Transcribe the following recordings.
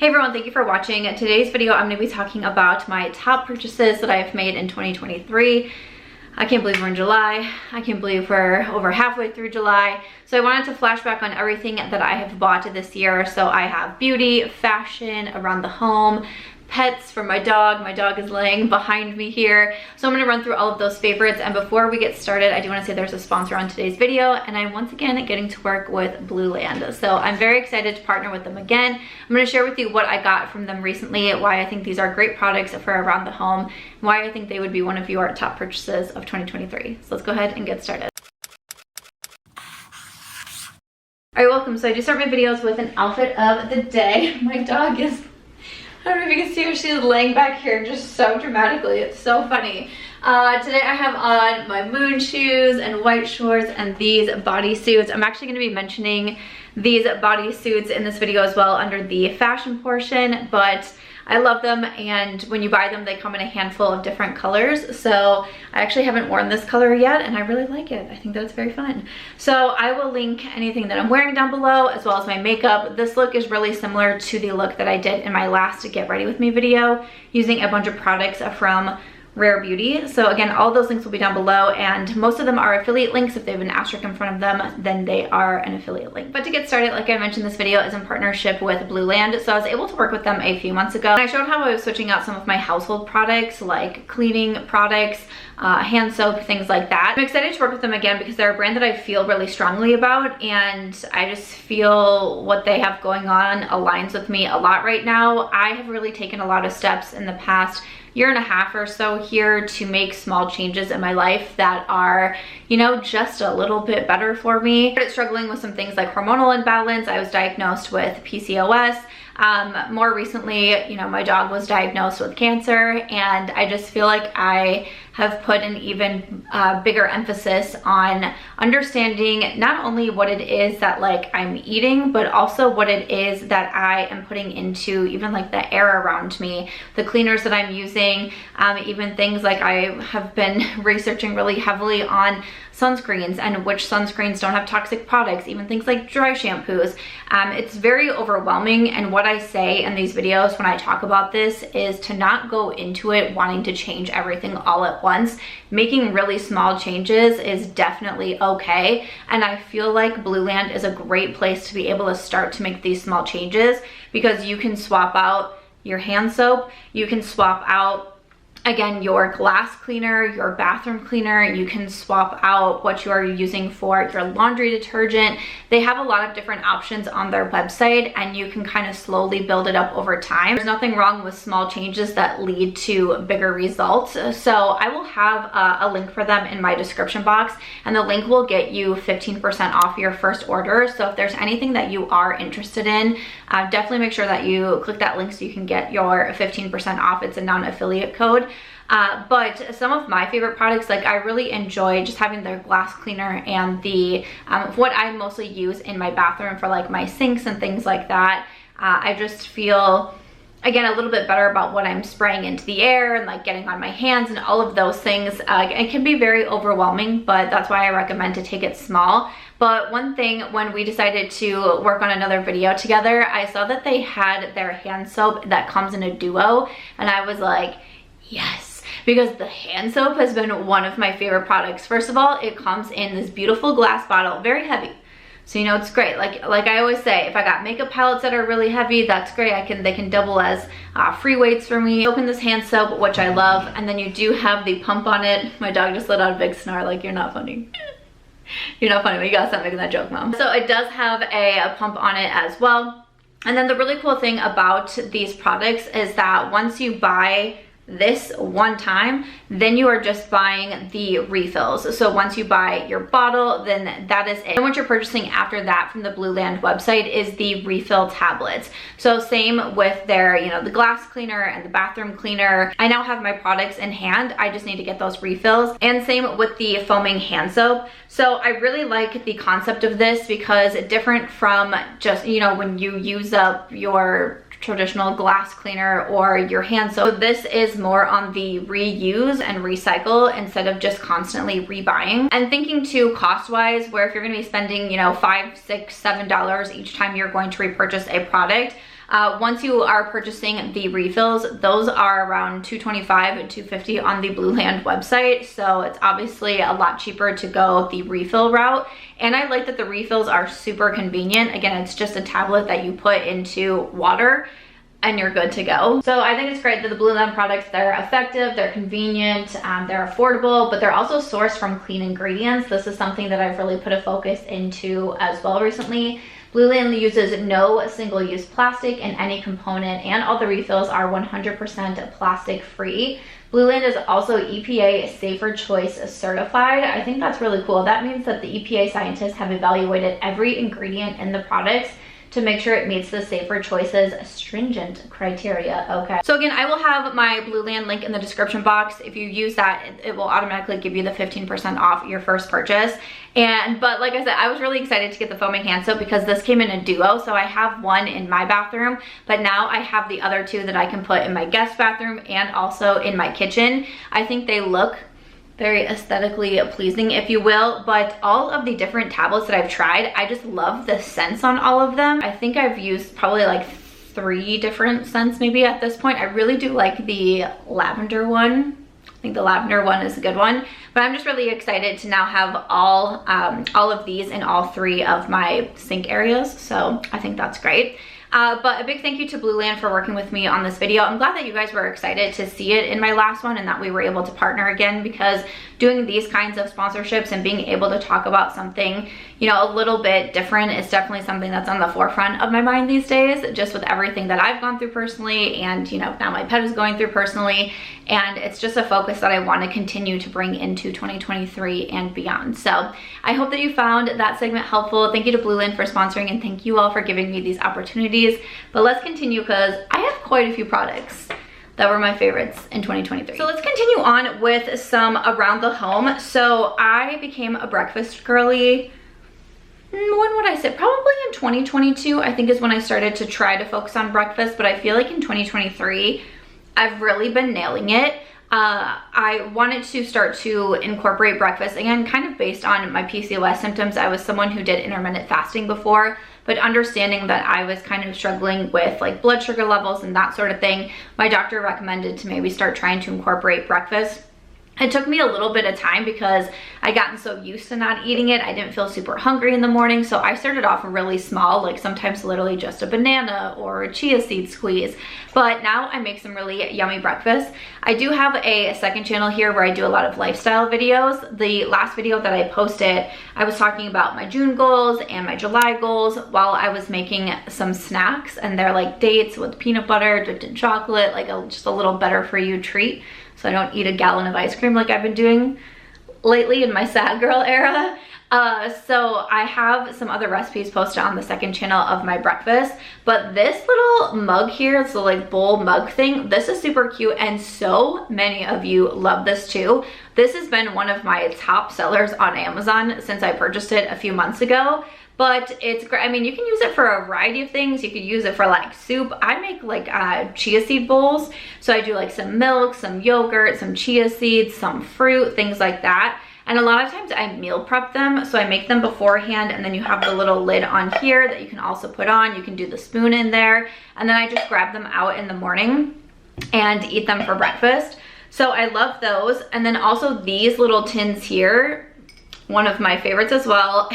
Hey everyone, thank you for watching. In today's video, I'm going to be talking about my top purchases that I've made in 2023. I can't believe we're in July. I can't believe we're over halfway through July. So I wanted to flash back on everything that I have bought this year. So I have beauty, fashion, around the home, pets for my dog. My dog is laying behind me here. So I'm gonna run through all of those favorites. And before we get started, I do wanna say there's a sponsor on today's video, and I'm once again getting to work with Blueland. So I'm very excited to partner with them again. I'm gonna share with you what I got from them recently, why I think these are great products for around the home, and why I think they would be one of your top purchases of 2023. So let's go ahead and get started. All right, welcome. So I do start my videos with an outfit of the day. My dog is, I don't know if you can see her, she's laying back here just so dramatically. It's so funny. Today I have on my moon shoes and white shorts and these bodysuits. I'm actually going to be mentioning these bodysuits in this video as well under the fashion portion, but I love them, and when you buy them they come in a handful of different colors. So I actually haven't worn this color yet and I really like it. I think that it's very fun. So I will link anything that I'm wearing down below as well as my makeup. This look is really similar to the look that I did in my last Get Ready With Me video using a bunch of products from Rare Beauty. So again, all those links will be down below, and most of them are affiliate links. If they have an asterisk in front of them, then they are an affiliate link. But to get started, like I mentioned, this video is in partnership with Blueland. So I was able to work with them a few months ago. And I showed how I was switching out some of my household products, like cleaning products, hand soap, things like that. I'm excited to work with them again because they're a brand that I feel really strongly about, and I just feel what they have going on aligns with me a lot right now. I have really taken a lot of steps in the past year and a half or so here to make small changes in my life that are, you know, just a little bit better for me. I started struggling with some things like hormonal imbalance. I was diagnosed with PCOS. More recently, you know, my dog was diagnosed with cancer, and I just feel like I have put an even bigger emphasis on understanding not only what it is that like I'm eating, but also what it is that I am putting into even like the air around me, the cleaners that I'm using, even things like I have been researching really heavily on sunscreens and which sunscreens don't have toxic products, even things like dry shampoos. It's very overwhelming, and what I say in these videos when I talk about this is to not go into it wanting to change everything all at once. Making really small changes is definitely okay, and I feel like Blueland is a great place to be able to start to make these small changes, because you can swap out your hand soap, you can swap out again your glass cleaner, your bathroom cleaner, you can swap out what you are using for your laundry detergent. They have a lot of different options on their website, and you can kind of slowly build it up over time. There's nothing wrong with small changes that lead to bigger results. So I will have a link for them in my description box, and the link will get you 15% off your first order. So if there's anything that you are interested in, definitely make sure that you click that link so you can get your 15% off. It's a non-affiliate code. But some of my favorite products, like I really enjoy just having their glass cleaner and the what I mostly use in my bathroom for like my sinks and things like that. I just feel, again, a little bit better about what I'm spraying into the air and like getting on my hands and all of those things. It can be very overwhelming, but that's why I recommend to take it small. But one thing, when we decided to work on another video together, I saw that they had their hand soap that comes in a duo, and I was like, yes. Because the hand soap has been one of my favorite products. First of all, it comes in this beautiful glass bottle, very heavy. So you know it's great. Like I always say, if I got makeup palettes that are really heavy, that's great. They can double as free weights for me. Open this hand soap, which I love, and then you do have the pump on it. My dog just let out a big snarl, like you're not funny. You're not funny, but you gotta stop making that joke, Mom. So it does have a pump on it as well. And then the really cool thing about these products is that once you buy this one time, then you are just buying the refills. So once you buy your bottle, then that is it. And what you're purchasing after that from the Blueland website is the refill tablets. So same with their, you know, the glass cleaner and the bathroom cleaner. I now have my products in hand. I just need to get those refills. And same with the foaming hand soap. So I really like the concept of this, because different from just, you know, when you use up your traditional glass cleaner or your hand soap. So this is more on the reuse and recycle instead of just constantly rebuying. And thinking too cost-wise, where if you're gonna be spending, you know, $5, $6, $7 each time you're going to repurchase a product, Once you are purchasing the refills, those are around $225 and $250 on the Blueland website. So it's obviously a lot cheaper to go the refill route. And I like that the refills are super convenient. Again, it's just a tablet that you put into water and you're good to go. So I think it's great that the Blueland products, they're effective, they're convenient, they're affordable, but they're also sourced from clean ingredients. This is something that I've really put a focus into as well recently. Blueland uses no single-use plastic in any component, and all the refills are 100% plastic free. Blueland is also EPA Safer Choice certified. I think that's really cool. That means that the EPA scientists have evaluated every ingredient in the products to make sure it meets the Safer Choices stringent criteria. Okay. So again, I will have my Blueland link in the description box. If you use that, it will automatically give you the 15% off your first purchase. But like I said, I was really excited to get the foaming hand soap because this came in a duo. So I have one in my bathroom, but now I have the other two that I can put in my guest bathroom and also in my kitchen. I think they look very aesthetically pleasing, if you will, but all of the different tablets that I've tried, I just love the scents on all of them. I think I've used probably like 3 different scents maybe at this point. I really do like the lavender one. I think the lavender one is a good one, but I'm just really excited to now have all of these in all 3 of my sink areas. So I think that's great. But a big thank you to Blueland for working with me on this video. I'm glad that you guys were excited to see it in my last one and that we were able to partner again, because doing these kinds of sponsorships and being able to talk about something, you know, a little bit different is definitely something that's on the forefront of my mind these days, just with everything that I've gone through personally, and you know, now my pet is going through personally, and it's just a focus that I want to continue to bring into 2023 and beyond. So I hope that you found that segment helpful. Thank you to Blueland for sponsoring, and thank you all for giving me these opportunities. But let's continue, because I have quite a few products that were my favorites in 2023. So let's continue on with some around the home. So I became a breakfast girly, when would I say? Probably in 2022, I think is when I started to try to focus on breakfast, but I feel like in 2023, I've really been nailing it. I wanted to start to incorporate breakfast, again, kind of based on my PCOS symptoms. I was someone who did intermittent fasting before, but understanding that I was kind of struggling with like blood sugar levels and that sort of thing, my doctor recommended to maybe start trying to incorporate breakfast. It took me a little bit of time because I'd gotten so used to not eating it. I didn't feel super hungry in the morning. So I started off really small, like sometimes literally just a banana or a chia seed squeeze. But now I make some really yummy breakfasts. I do have a second channel here where I do a lot of lifestyle videos. The last video that I posted, I was talking about my June goals and my July goals while I was making some snacks, and they're like dates with peanut butter dipped in chocolate, like just a little better for you treat. So I don't eat a gallon of ice cream like I've been doing lately in my sad girl era. So I have some other recipes posted on the second channel of my breakfast, but this little mug here, it's the like bowl mug thing, this is super cute, and so many of you love this too. This has been one of my top sellers on Amazon since I purchased it a few months ago. But it's great. I mean, you can use it for a variety of things. You could use it for like soup. I make like chia seed bowls. So I do like some milk, some yogurt, some chia seeds, some fruit, things like that. And a lot of times I meal prep them. So I make them beforehand, and then you have the little lid on here that you can also put on. You can do the spoon in there. And then I just grab them out in the morning and eat them for breakfast. So I love those. And then also these little tins here, one of my favorites as well.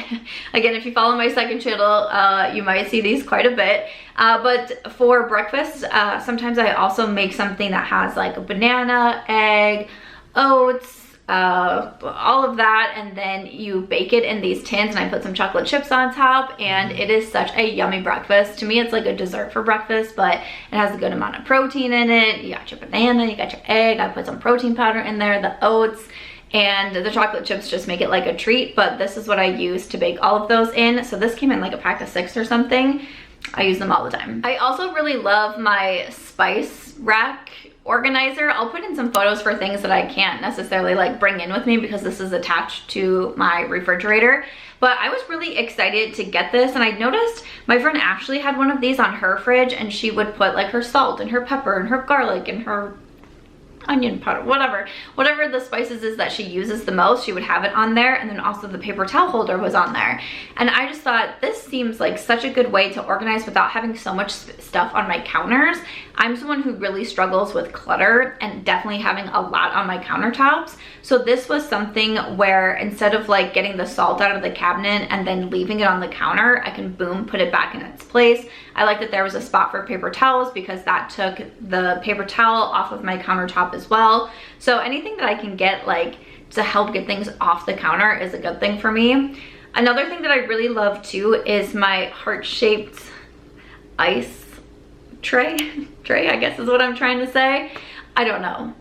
Again, if you follow my second channel, you might see these quite a bit. But for breakfast, sometimes I also make something that has like a banana, egg, oats, all of that, and then you bake it in these tins, and I put some chocolate chips on top, and it is such a yummy breakfast. To me, it's like a dessert for breakfast, but it has a good amount of protein in it. You got your banana, you got your egg, I put some protein powder in there, the oats, and the chocolate chips just make it like a treat. But this is what I use to bake all of those in. So this came in like a pack of 6 or something. I use them all the time. I also really love my spice rack organizer. I'll put in some photos for things that I can't necessarily like bring in with me because this is attached to my refrigerator. But I was really excited to get this, and I noticed my friend Ashley had one of these on her fridge, and she would put like her salt and her pepper and her garlic and her onion powder, whatever the spices is that she uses the most, she would have it on there. And then also the paper towel holder was on there. And I just thought, this seems like such a good way to organize without having so much stuff on my counters. I'm someone who really struggles with clutter and definitely having a lot on my countertops. So this was something where instead of like getting the salt out of the cabinet and then leaving it on the counter, I can boom, put it back in its place. I like that there was a spot for paper towels because that took the paper towel off of my countertop as well. So anything that I can get like to help get things off the counter is a good thing for me. Another thing that I really love too is my heart-shaped ice tray, I guess is what I'm trying to say. I don't know.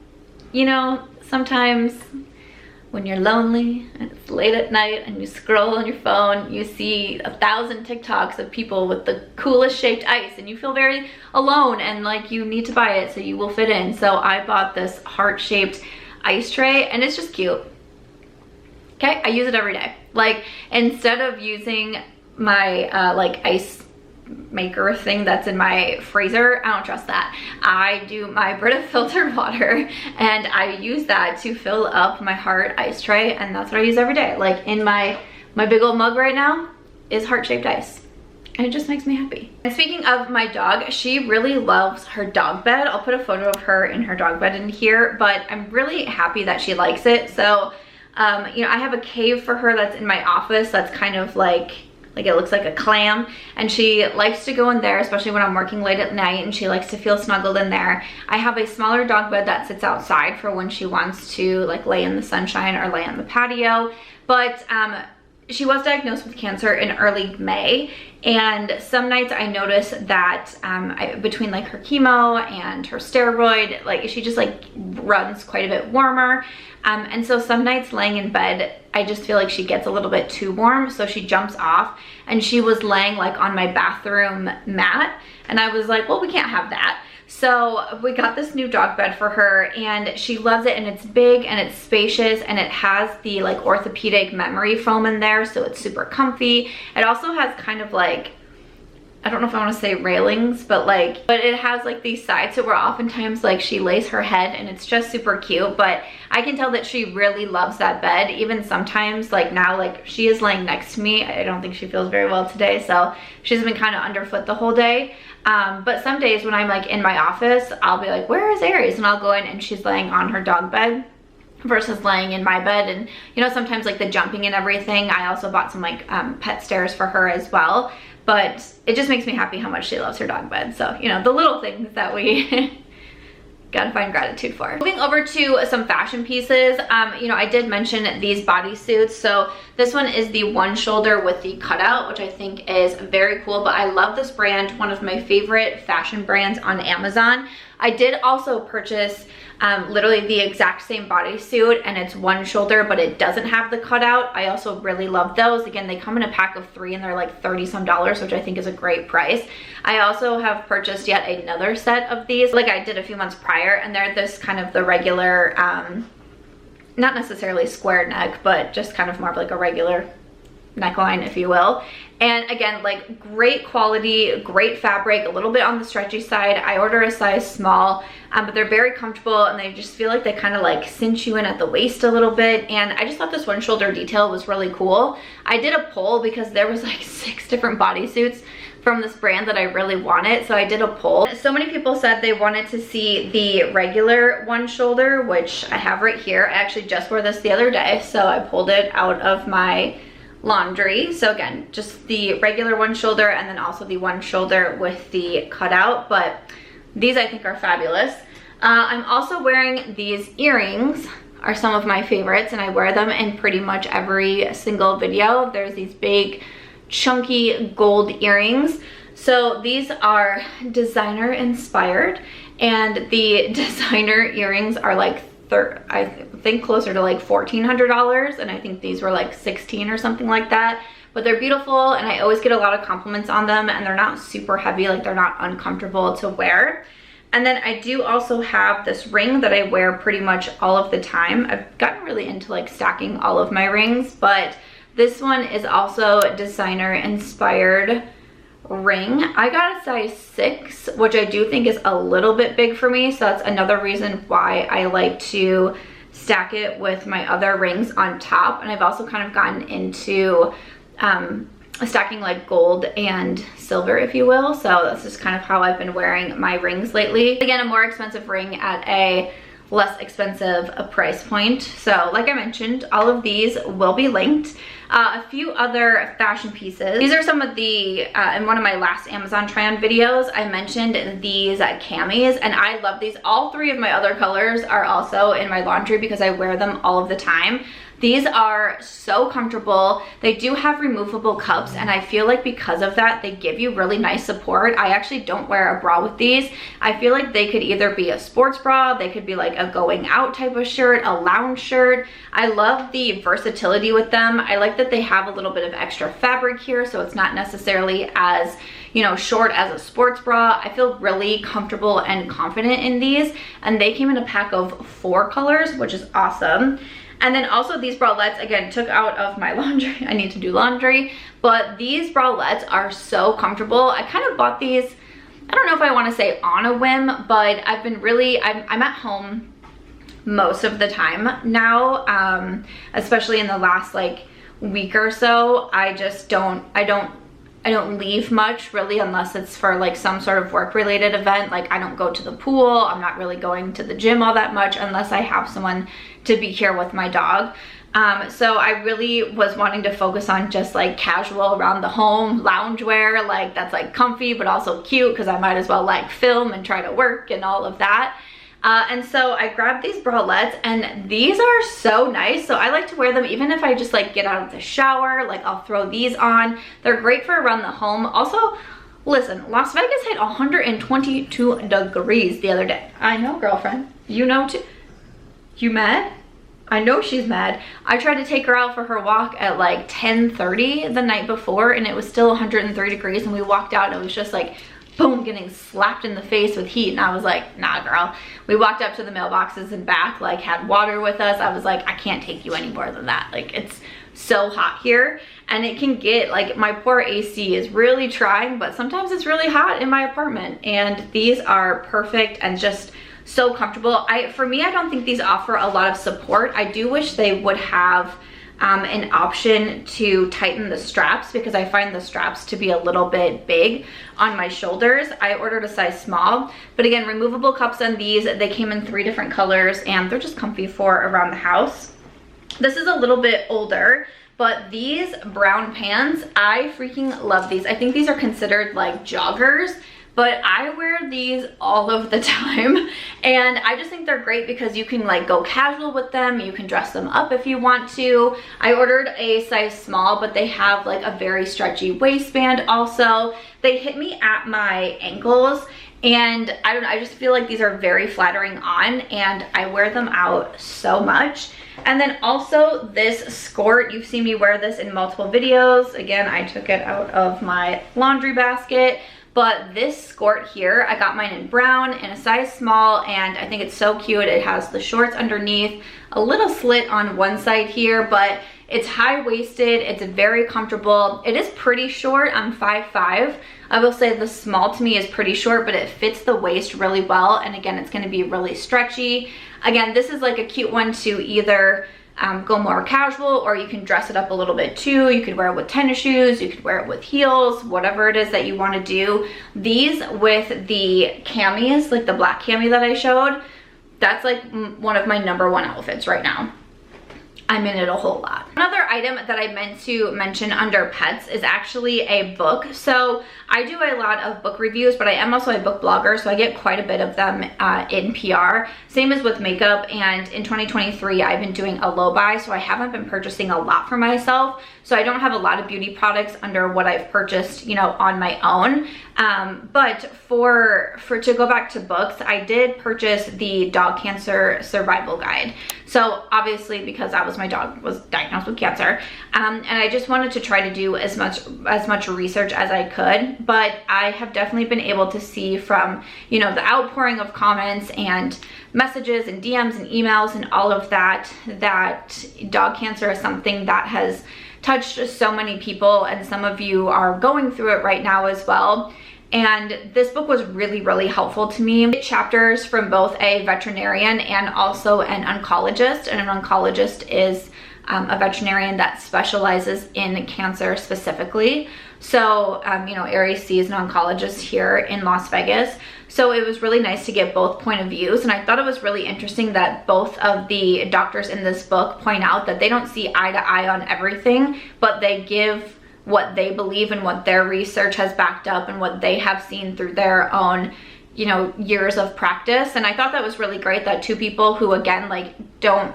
You know, sometimes when you're lonely and it's late at night and you scroll on your phone, you see 1,000 TikToks of people with the coolest shaped ice and you feel very alone and like you need to buy it so you will fit in. So I bought this heart-shaped ice tray and it's just cute. Okay, I use it every day. Like instead of using my like ice maker thing that's in my freezer, I don't trust that. I do my Brita filtered water and I use that to fill up my heart ice tray, and that's what I use every day. Like in my big old mug right now is heart-shaped ice and it just makes me happy. And speaking of my dog, she really loves her dog bed. I'll put a photo of her in her dog bed in here, but I'm really happy that she likes it. So you know, I have a cave for her that's in my office that's kind of like it looks like a clam, and she likes to go in there, especially when I'm working late at night, and she likes to feel snuggled in there. I have a smaller dog bed that sits outside for when she wants to like lay in the sunshine or lay on the patio. But she was diagnosed with cancer in early May, and some nights I notice that between like her chemo and her steroid, like she just like runs quite a bit warmer. And so some nights laying in bed, I just feel like she gets a little bit too warm, so she jumps off, and she was laying like on my bathroom mat, and I was like, well, we can't have that. So we got this new dog bed for her and she loves it, and it's big and it's spacious and it has the like orthopedic memory foam in there, so it's super comfy. It also has kind of like, I don't know if I want to say railings, but it has like these sides, so where oftentimes like she lays her head, and it's just super cute. But I can tell that she really loves that bed. Even sometimes like now, like she is laying next to me. I don't think she feels very well today, so she's been kind of underfoot the whole day. But some days when I'm like in my office, I'll be like, where is Aries? And I'll go in and she's laying on her dog bed versus laying in my bed. And you know, sometimes like the jumping and everything, I also bought some like pet stairs for her as well. But it just makes me happy how much she loves her dog bed. So, you know, the little things that we gotta find gratitude for. Moving over to some fashion pieces, you know, I did mention these bodysuits. So this one is the one shoulder with the cutout, which I think is very cool, but I love this brand, one of my favorite fashion brands on Amazon. I did also purchase literally the exact same bodysuit, and it's one shoulder, but it doesn't have the cutout. I also really love those. Again, they come in a pack of 3 and they're like $30 some, which I think is a great price. I also have purchased yet another set of these, like I did a few months prior, and they're this kind of the regular, not necessarily square neck, but just kind of more of like a regular neckline, if you will. And again, like great quality, great fabric, a little bit on the stretchy side. I order a size small, but they're very comfortable, and they just feel like they kind of like cinch you in at the waist a little bit. And I just thought this one shoulder detail was really cool. I did a poll because there was like 6 different bodysuits from this brand that I really wanted, so I did a poll. So many people said they wanted to see the regular one shoulder, which I have right here. I actually just wore this the other day, so I pulled it out of my laundry. So again, just the regular one shoulder, and then also the one shoulder with the cutout, but these I think are fabulous. I'm also wearing these earrings, are some of my favorites, and I wear them in pretty much every single video. There's these big chunky gold earrings. So these are designer inspired, and the designer earrings are like I think closer to like $1,400, and I think these were like $16 or something like that. But they're beautiful, and I always get a lot of compliments on them, and they're not super heavy, like they're not uncomfortable to wear. And then I do also have this ring that I wear pretty much all of the time. I've gotten really into like stacking all of my rings, but this one is also designer inspired ring. I got a size 6, which I do think is a little bit big for me, so that's another reason why I like to stack it with my other rings on top. And I've also kind of gotten into stacking like gold and silver, if you will, so that's just kind of how I've been wearing my rings lately. Again, a more expensive ring at a less expensive price point. So like I mentioned, all of these will be linked. A few other fashion pieces. These are some of the, in one of my last Amazon try-on videos, I mentioned these camis, and I love these. All 3 of my other colors are also in my laundry because I wear them all of the time. These are so comfortable. They do have removable cups, and I feel like because of that, they give you really nice support. I actually don't wear a bra with these. I feel like they could either be a sports bra, they could be like a going out type of shirt, a lounge shirt. I love the versatility with them. I like that they have a little bit of extra fabric here, so it's not necessarily as, you know, short as a sports bra. I feel really comfortable and confident in these, and they came in a pack of 4 colors, which is awesome. And then also these bralettes, again, took out of my laundry. I need to do laundry, but these bralettes are so comfortable. I kind of bought these, I don't know if I want to say on a whim, but I've been really, I'm at home most of the time now, especially in the last like week or so. I just I don't leave much really, unless it's for like some sort of work related event. Like I don't go to the pool, I'm not really going to the gym all that much unless I have someone to be here with my dog. So I really was wanting to focus on just like casual around the home loungewear, like that's like comfy but also cute, because I might as well like film and try to work and all of that. And so I grabbed these bralettes, and these are so nice. So I like to wear them even if I just like get out of the shower, like I'll throw these on. They're great for around the home. Also, listen, Las Vegas hit 122 degrees the other day. I know, girlfriend, you know too. You mad? I know she's mad. I tried to take her out for her walk at like 10:30 the night before, and it was still 103 degrees, and we walked out and it was just like boom, getting slapped in the face with heat. And I was like, nah girl. We walked up to the mailboxes and back, like had water with us. I was like, I can't take you any more than that. Like it's so hot here, and it can get like, my poor AC is really trying, but sometimes it's really hot in my apartment, and these are perfect and just so comfortable. For me, I don't think these offer a lot of support. I do wish they would have an option to tighten the straps, because I find the straps to be a little bit big on my shoulders. I ordered a size small, but again, removable cups on these. They came in 3 different colors, and they're just comfy for around the house. This is a little bit older, but these brown pants, I freaking love these. I think these are considered like joggers, but I wear these all of the time, and I just think they're great because you can like go casual with them. You can dress them up if you want to. I ordered a size small, but they have like a very stretchy waistband also. They hit me at my ankles, and I don't know, I just feel like these are very flattering on, and I wear them out so much. And then also this Skort, you've seen me wear this in multiple videos. Again, I took it out of my laundry basket. But this Skort here, I got mine in brown in a size small, and I think it's so cute. It has the shorts underneath, a little slit on one side here, but it's high-waisted, it's very comfortable. It is pretty short, I'm 5'5". I will say the small to me is pretty short, but it fits the waist really well, and again, it's gonna be really stretchy. Again, this is like a cute one to either go more casual, or you can dress it up a little bit too. You could wear it with tennis shoes, you could wear it with heels, whatever it is that you want to do. These with the camis, like the black cami that I showed, that's like one of my #1 outfits right now. I'm in it a whole lot. Another item that I meant to mention under pets is actually a book. So I do a lot of book reviews, but I am also a book blogger, so I get quite a bit of them in PR. Same as with makeup, and in 2023 I've been doing a low buy, so I haven't been purchasing a lot for myself. So I don't have a lot of beauty products under what I've purchased, you know, on my own. But to go back to books, I did purchase the Dog Cancer Survival Guide. So obviously, because my dog was diagnosed with cancer, and I just wanted to try to do as much research as I could. But I have definitely been able to see from, you know, the outpouring of comments and messages and DMs and emails and all of that, that dog cancer is something that has touched so many people, and some of you are going through it right now as well. And this book was really, really helpful to me. Chapters from both a veterinarian and also an oncologist, and an oncologist is a veterinarian that specializes in cancer specifically. So, you know, Aries sees an oncologist here in Las Vegas. So it was really nice to get both point of views. And I thought it was really interesting that both of the doctors in this book point out that they don't see eye to eye on everything, but they give what they believe and what their research has backed up and what they have seen through their own, you know, years of practice. And I thought that was really great that two people who, again, like, don't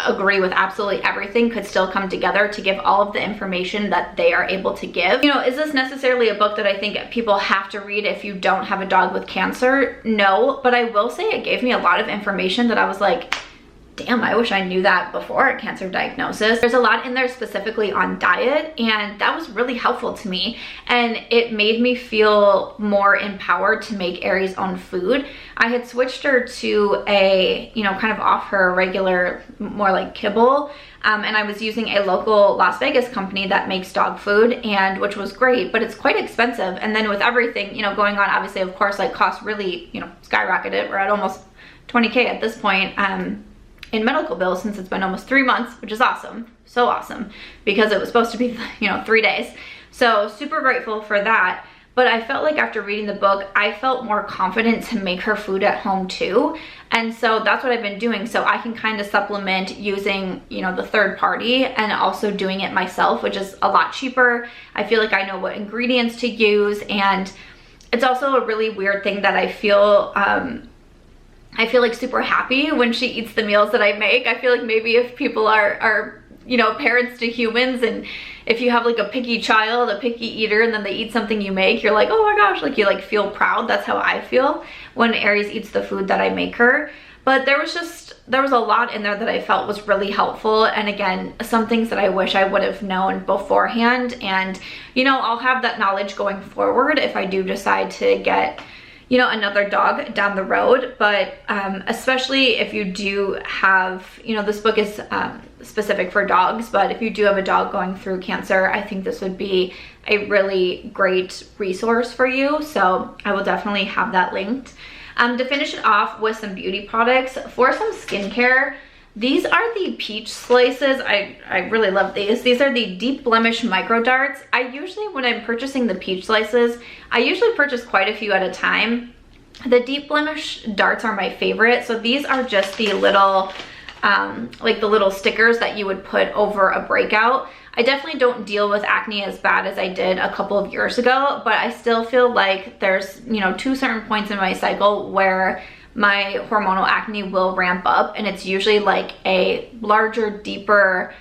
agree with absolutely everything could still come together to give all of the information that they are able to give. You know, is this necessarily a book that I think people have to read if you don't have a dog with cancer? No, but I will say it gave me a lot of information that I was like, damn, I wish I knew that before a cancer diagnosis. There's a lot in there specifically on diet, and that was really helpful to me. And it made me feel more empowered to make Aries' own food. I had switched her to a, you know, kind of off her regular, more like kibble. And I was using a local Las Vegas company that makes dog food, and which was great, but it's quite expensive. And then with everything, you know, going on, obviously, of course, like costs really, you know, skyrocketed. We're at almost 20K at this point. In medical bills, since it's been almost 3 months, which is awesome, so awesome, because it was supposed to be, you know, 3 days. So super grateful for that. But I felt like after reading the book, I felt more confident to make her food at home too. And so that's what I've been doing. So I can kind of supplement using, you know, the third party and also doing it myself, which is a lot cheaper. I feel like I know what ingredients to use. And it's also a really weird thing that I feel like super happy when she eats the meals that I make. I feel like maybe if people are, you know, parents to humans, and if you have like a picky child, a picky eater, and then they eat something you make, you're like, oh my gosh, like you like feel proud. That's how I feel when Aries eats the food that I make her. But there was a lot in there that I felt was really helpful. And again, some things that I wish I would have known beforehand. And, you know, I'll have that knowledge going forward if I do decide to get, you know, another dog down the road. But especially if you do have, you know, this book is specific for dogs, but if you do have a dog going through cancer, I think this would be a really great resource for you. So I will definitely have that linked. To finish it off with some beauty products, for some skincare, these are the peach slices. I really love these. These are the deep blemish micro darts. I usually, when I'm purchasing the peach slices, I usually purchase quite a few at a time. The deep blemish darts are my favorite. So these are just the little, like the little stickers that you would put over a breakout. I definitely don't deal with acne as bad as I did a couple of years ago, but I still feel like there's, you know, 2 certain points in my cycle where my hormonal acne will ramp up, and it's usually like a larger, deeper,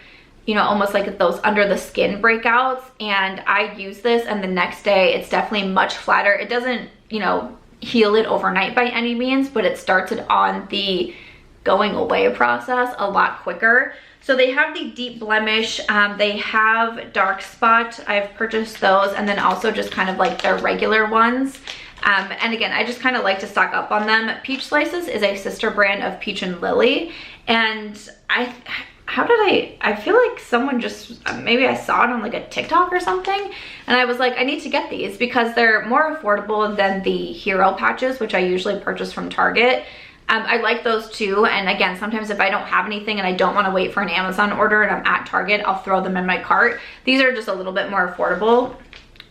you know, almost like those under the skin breakouts. And I use this, and the next day it's definitely much flatter. It doesn't, you know, heal it overnight by any means, but it starts it on the going away process a lot quicker. So they have the deep blemish, they have dark spot. I've purchased those, and then also just kind of like their regular ones. And again, I just kind of like to stock up on them. Peach Slices is a sister brand of Peach and Lily. And I feel like someone just, maybe I saw it on like a TikTok or something. And I was like, I need to get these because they're more affordable than the hero patches, which I usually purchase from Target. I like those too. And again, sometimes if I don't have anything and I don't want to wait for an Amazon order and I'm at Target, I'll throw them in my cart. These are just a little bit more affordable,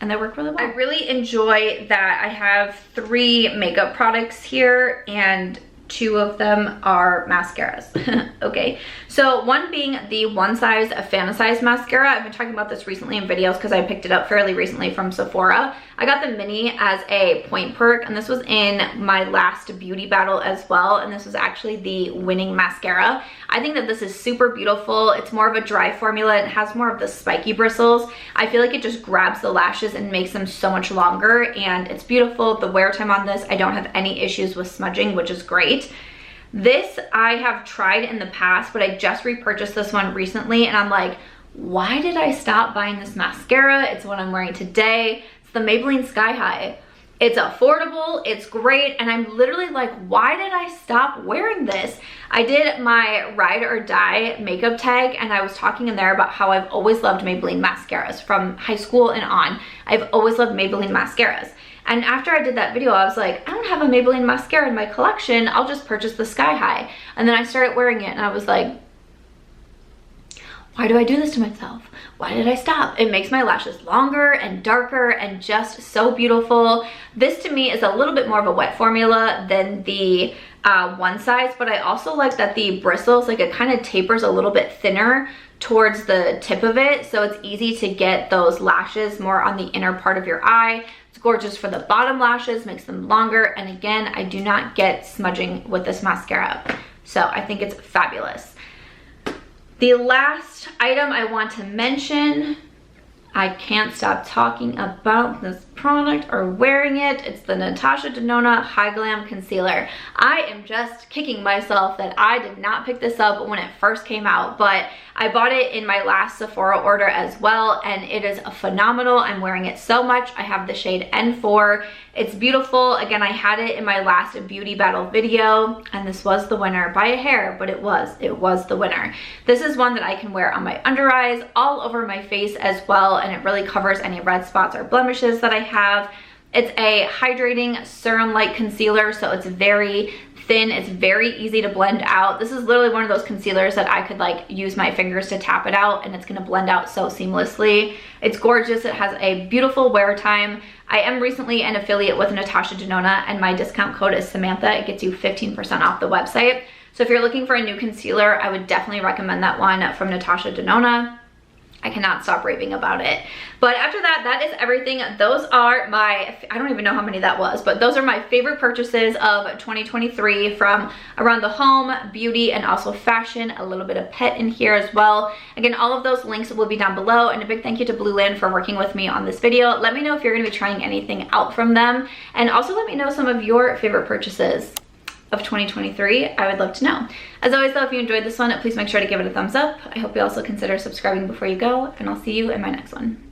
and they work really well. I really enjoy that I have 3 makeup products here, and 2 of them are mascaras. Okay, so one being the One Size Fantasize mascara. I've been talking about this recently in videos because I picked it up fairly recently from Sephora. I got the mini as a point perk, and this was in my last beauty battle as well, and this was actually the winning mascara. I think that this is super beautiful. It's more of a dry formula. It has more of the spiky bristles. I feel like it just grabs the lashes and makes them so much longer, and it's beautiful. The wear time on this, I don't have any issues with smudging, which is great. This I have tried in the past, but I just repurchased this one recently, and I'm like, why did I stop buying this mascara? It's what I'm wearing today. It's the Maybelline Sky High. It's affordable, it's great, and I'm literally like, why did I stop wearing this? I did my ride or die makeup tag, and I was talking in there about how I've always loved Maybelline mascaras from high school and on. I've always loved Maybelline mascaras. And after I did that video, I was like, I don't have a Maybelline mascara in my collection, I'll just purchase the Sky High. And then I started wearing it and I was like, why do I do this to myself? Why did I stop? It makes my lashes longer and darker and just so beautiful. This to me is a little bit more of a wet formula than the One Size, but I also like that the bristles, like it kind of tapers a little bit thinner towards the tip of it, so it's easy to get those lashes more on the inner part of your eye. It's gorgeous for the bottom lashes, makes them longer, and again, I do not get smudging with this mascara, so I think it's fabulous. The last item I want to mention, I can't stop talking about this product or wearing it. It's the Natasha Denona High Glam Concealer. I am just kicking myself that I did not pick this up when it first came out, but I bought it in my last Sephora order as well, and it is phenomenal. I'm wearing it so much. I have the shade N4. It's beautiful. Again, I had it in my last beauty battle video, and this was the winner by a hair, but it was the winner. This is one that I can wear on my under eyes, all over my face as well, and it really covers any red spots or blemishes that I have. It's a hydrating serum-like concealer, so it's very thin. It's very easy to blend out. This is literally one of those concealers that I could like use my fingers to tap it out and it's gonna blend out so seamlessly. It's gorgeous. It has a beautiful wear time. I am recently an affiliate with Natasha Denona, and my discount code is Samantha. It gets you 15% off the website. So if you're looking for a new concealer, I would definitely recommend that one from Natasha Denona. I cannot stop raving about it. But after that, that is everything. Those are my, I don't even know how many that was, but those are my favorite purchases of 2023 from around the home, beauty, and also fashion. A little bit of pet in here as well. Again, all of those links will be down below, and a big thank you to Blueland for working with me on this video. Let me know if you're gonna be trying anything out from them, and also let me know some of your favorite purchases of 2023. I would love to know. As always though, if you enjoyed this one, please make sure to give it a thumbs up. I hope you also consider subscribing before you go, and I'll see you in my next one.